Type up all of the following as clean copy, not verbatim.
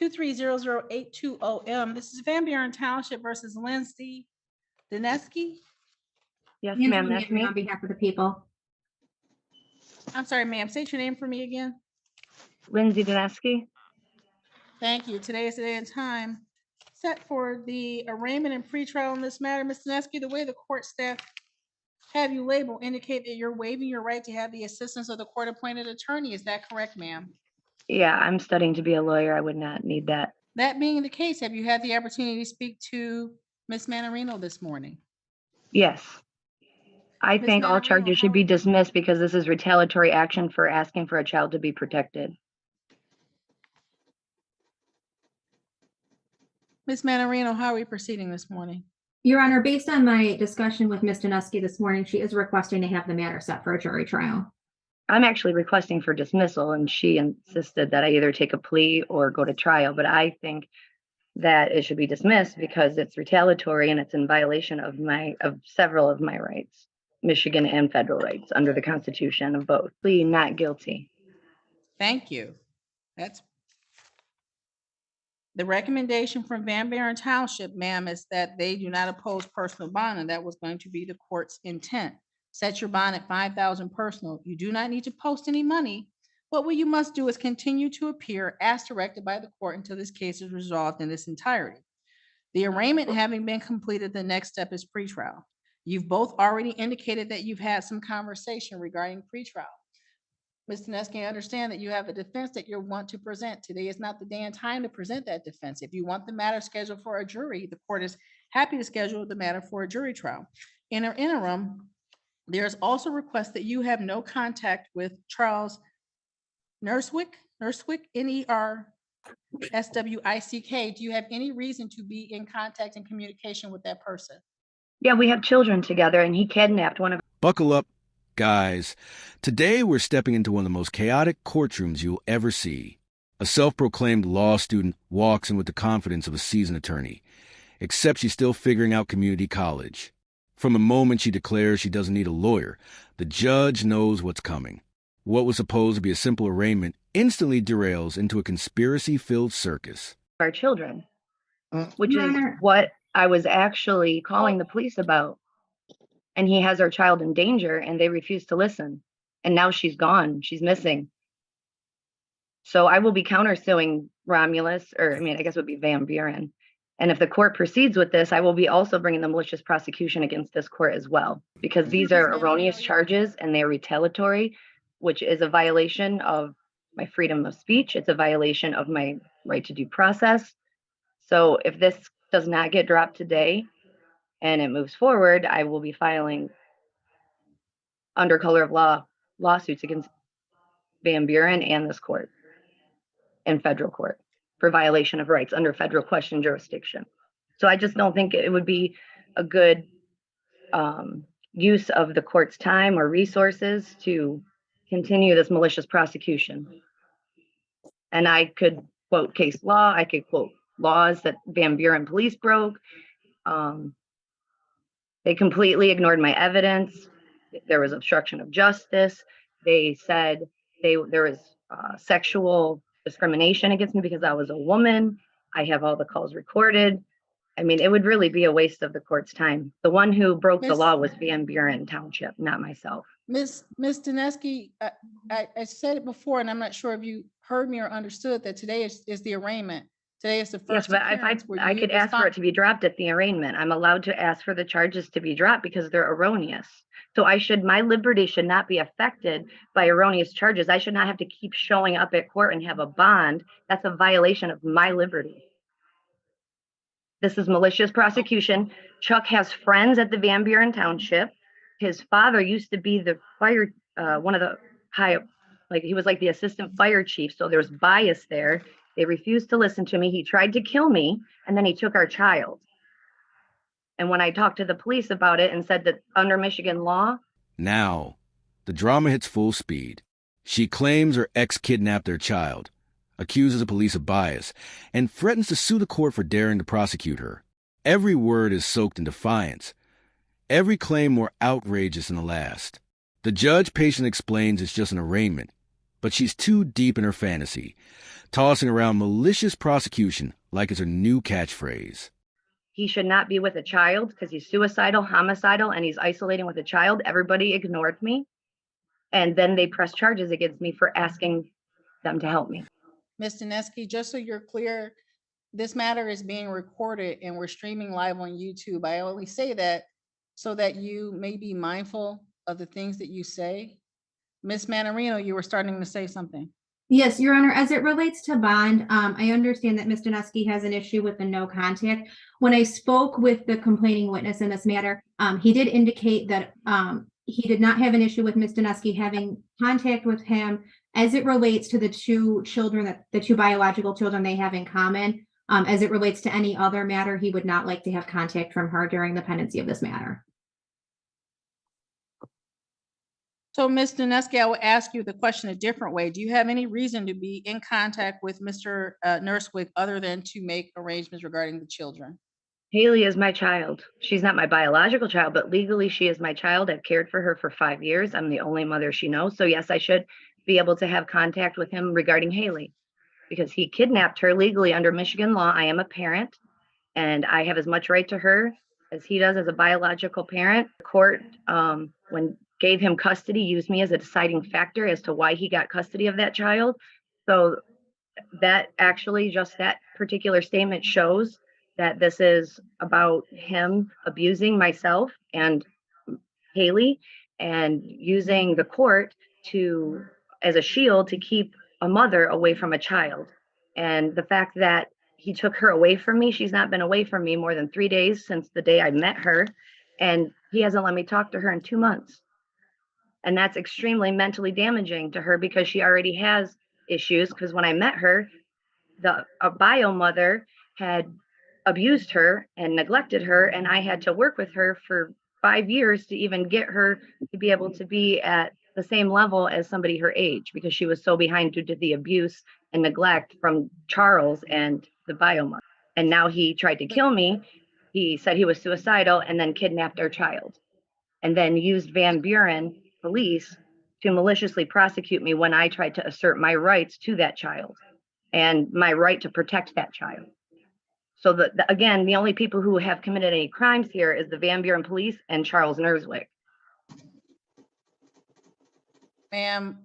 230082OM. This is Van Buren Township versus Lindsay Dineski. Yes, ma'am, that's me. On behalf of the people. I'm sorry, ma'am. State your name for me again. Lindsay Dineski. Thank you. Today is the day and time set for the arraignment and pretrial in this matter. Ms. Dineski, the way the court staff have you labeled indicate that you're waiving your right to have the assistance of the court-appointed attorney. Is that correct, ma'am? Yeah, I'm studying to be a lawyer. I would not need that. That being the case, have you had the opportunity to speak to Ms. Manarino this morning? Yes. I think all charges should be dismissed because this is retaliatory action for asking for a child to be protected. Ms. Manarino, how are we proceeding this morning? Your Honor, based on my discussion with Ms. Dineski this morning, she is requesting to have the matter set for a jury trial. I'm actually requesting for dismissal, and she insisted that I either take a plea or go to trial, but I think that it should be dismissed because it's retaliatory and it's in violation of several of my rights, Michigan and federal rights under the Constitution of both. Plea not guilty. Thank you. That's the recommendation from Van Buren Township, ma'am, is that they do not oppose personal bond, and that was going to be the court's intent. Set your bond at $5,000 personal. You do not need to post any money. But what you must do is continue to appear as directed by the court until this case is resolved in its entirety. The arraignment having been completed, the next step is pretrial. You've both already indicated that you've had some conversation regarding pretrial. Ms. Dineski, I understand that you have a defense that you want to present. Today is not the day and time to present that defense. If you want the matter scheduled for a jury, the court is happy to schedule the matter for a jury trial. In our interim, there's also a request that you have no contact with Charles Nerswick, N-E-R-S-W-I-C-K. Do you have any reason to be in contact and communication with that person? Yeah, we have children together, and he kidnapped one of. Buckle up, guys. Today we're stepping into one of the most chaotic courtrooms you'll ever see. A self-proclaimed law student walks in with the confidence of a seasoned attorney, except she's still figuring out community college. From the moment she declares she doesn't need a lawyer, the judge knows what's coming. What was supposed to be a simple arraignment instantly derails into a conspiracy-filled circus. Our children, which is what I was actually calling the police about. And he has our child in danger, and they refuse to listen. And now she's gone. She's missing. So I will be countersuing Romulus, I guess it would be Van Buren. And if the court proceeds with this, I will be also bringing the malicious prosecution against this court as well, because these are erroneous charges and they're retaliatory, which is a violation of my freedom of speech. It's a violation of my right to due process. So if this does not get dropped today and it moves forward, I will be filing under color of law lawsuits against Van Buren and this court in federal court for violation of rights under federal question jurisdiction. So I just don't think it would be a good use of the court's time or resources to continue this malicious prosecution. And I could quote case law, I could quote laws that Van Buren police broke. They completely ignored my evidence. There was obstruction of justice. They said there was sexual discrimination against me because I was a woman. I have all the calls recorded. I mean, it would really be a waste of the court's time. The one who broke the law was Van Buren Township, not myself. Ms. Dineski, I said it before, and I'm not sure if you heard me or understood that today is the arraignment. Today is the first. Yes, but if I could ask for it to be dropped at the arraignment. I'm allowed to ask for the charges to be dropped because they're erroneous. So my liberty should not be affected by erroneous charges. I should not have to keep showing up at court and have a bond. That's a violation of my liberty. This is malicious prosecution. Chuck has friends at the Van Buren Township. His father used to be the fire, one of the high, he was like the assistant fire chief. So there's bias there. They refused to listen to me. He tried to kill me, and then he took our child. And when I talked to the police about it and said that under Michigan law. Now, the drama hits full speed. She claims her ex kidnapped their child, accuses the police of bias, and threatens to sue the court for daring to prosecute her. Every word is soaked in defiance. Every claim more outrageous than the last. The judge patiently explains it's just an arraignment, but she's too deep in her fantasy. tossing around malicious prosecution like it's a new catchphrase. He should not be with a child because he's suicidal, homicidal, and he's isolating with a child. Everybody ignored me. And then they pressed charges against me for asking them to help me. Ms. Dineski, just so you're clear, this matter is being recorded and we're streaming live on YouTube. I only say that so that you may be mindful of the things that you say. Ms. Manarino, you were starting to say something. Yes, Your Honor, as it relates to bond, I understand that Mr. Dineski has an issue with the no contact. When I spoke with the complaining witness in this matter, he did indicate that he did not have an issue with Ms. Dineski having contact with him as it relates to the two children, the two biological children they have in common. As it relates to any other matter, he would not like to have contact from her during the pendency of this matter. So, Ms. Dineski, I will ask you the question a different way. Do you have any reason to be in contact with Mr. Nurswick other than to make arrangements regarding the children? Haley is my child. She's not my biological child, but legally she is my child. I've cared for her for 5 years. I'm the only mother she knows. So yes, I should be able to have contact with him regarding Haley because he kidnapped her legally under Michigan law. I am a parent and I have as much right to her as he does as a biological parent. The court, when gave him custody, used me as a deciding factor as to why he got custody of that child. So that actually, just that particular statement shows that this is about him abusing myself and Haley and using the court to as a shield to keep a mother away from a child. And the fact that he took her away from me, she's not been away from me more than 3 days since the day I met her. And he hasn't let me talk to her in 2 months. And that's extremely mentally damaging to her because she already has issues. Because when I met her, a bio mother had abused her and neglected her, and I had to work with her for 5 years to even get her to be able to be at the same level as somebody her age because she was so behind due to the abuse and neglect from Charles and the bio mother. And now he tried to kill me. He said he was suicidal and then kidnapped our child and then used Van Buren police to maliciously prosecute me when I tried to assert my rights to that child and my right to protect that child. So again, the only people who have committed any crimes here is the Van Buren police and Charles Nurswick. Ma'am,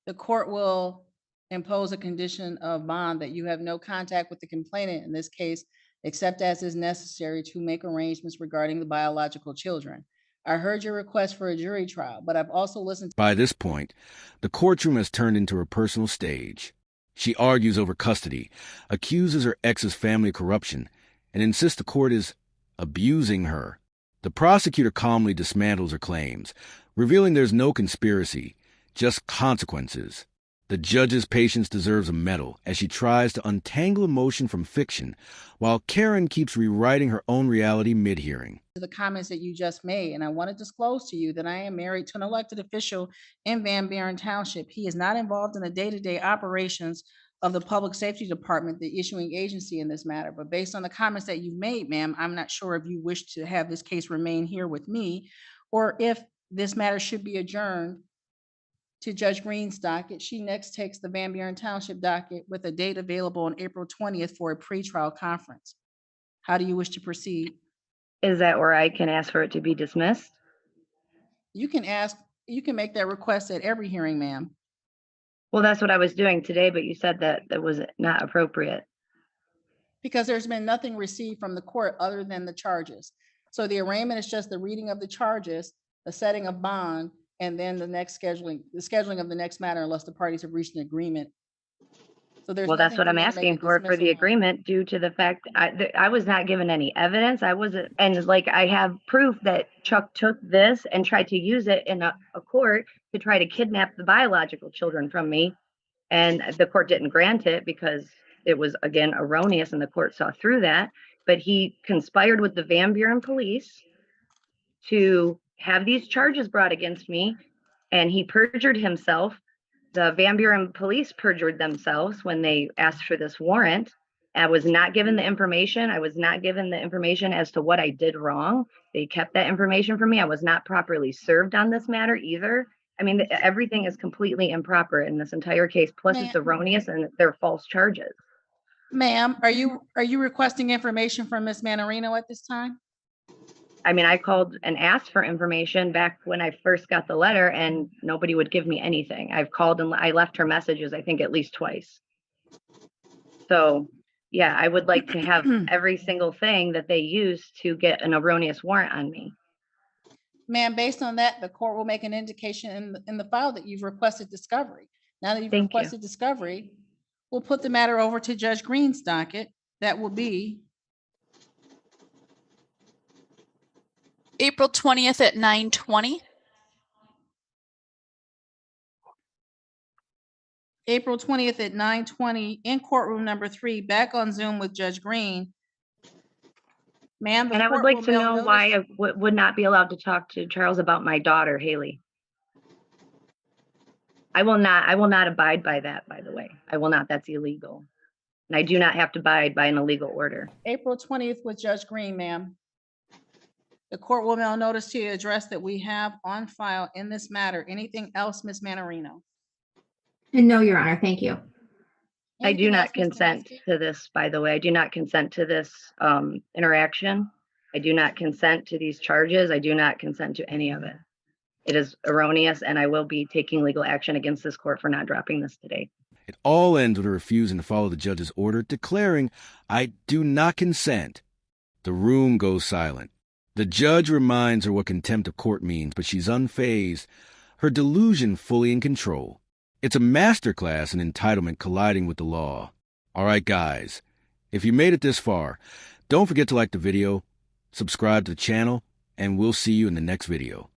the court will impose a condition of bond that you have no contact with the complainant in this case, except as is necessary to make arrangements regarding the biological children. I heard your request for a jury trial, but I've also listened. By this point, the courtroom has turned into her personal stage. She argues over custody, accuses her ex's family of corruption, and insists the court is abusing her. The prosecutor calmly dismantles her claims, revealing there's no conspiracy, just consequences. The judge's patience deserves a medal as she tries to untangle emotion from fiction, while Karen keeps rewriting her own reality mid-hearing. The comments that you just made, and I want to disclose to you that I am married to an elected official in Van Buren Township. He is not involved in the day-to-day operations of the Public Safety Department, the issuing agency in this matter. But based on the comments that you've made, ma'am, I'm not sure if you wish to have this case remain here with me or if this matter should be adjourned to Judge Green's docket. She next takes the Van Buren Township docket with a date available on April 20th for a pretrial conference. How do you wish to proceed? Is that where I can ask for it to be dismissed? You can make that request at every hearing, ma'am. Well, that's what I was doing today, but you said that that was not appropriate. Because there's been nothing received from the court other than the charges. So the arraignment is just the reading of the charges, the setting of bond, and then the scheduling of the next matter unless the parties have reached an agreement. So there's well, that's what I'm asking for the agreement due to the fact I was not given any evidence. I wasn't, and like I have proof that Chuck took this and tried to use it in a court to try to kidnap the biological children from me. And the court didn't grant it because it was, again, erroneous and the court saw through that. But he conspired with the Van Buren police to have these charges brought against me, and he perjured himself. The Van Buren police perjured themselves when they asked for this warrant. I was not given the information. I was not given the information as to what I did wrong. They kept that information from me. I was not properly served on this matter either. I mean, everything is completely improper in this entire case. Plus, it's Ma'am. erroneous and they're false charges. Ma'am, are you requesting information from Ms. Manarino at this time? I mean, I called and asked for information back when I first got the letter, and nobody would give me anything. I've called and I left her messages, I think, at least twice. So, yeah, I would like to have every single thing that they use to get an erroneous warrant on me. Ma'am, based on that, the court will make an indication in the file that you've requested discovery. Now that you've Thank you. requested discovery, we'll put the matter over to Judge Green's docket. That will be April 20th at 9:20. April 20th at 9:20 in courtroom number 3, back on Zoom with Judge Green. Ma'am, And I would like to know why I would not be allowed to talk to Charles about my daughter, Haley. I will not abide by that, by the way. I will not. That's illegal. And I do not have to abide by an illegal order. April 20th with Judge Green, ma'am. The court will mail notice to the address that we have on file in this matter. Anything else, Ms. Manarino? And no, Your Honor, thank you. I do Anything not else, Ms. consent Kowalski? to this, by the way. I do not consent to this interaction. I do not consent to these charges. I do not consent to any of it. It is erroneous, and I will be taking legal action against this court for not dropping this today. It all ends with her refusing to follow the judge's order, declaring, "I do not consent." The room goes silent. The judge reminds her what contempt of court means, but she's unfazed, her delusion fully in control. It's a masterclass in entitlement colliding with the law. All right, guys, if you made it this far, don't forget to like the video, subscribe to the channel, and we'll see you in the next video.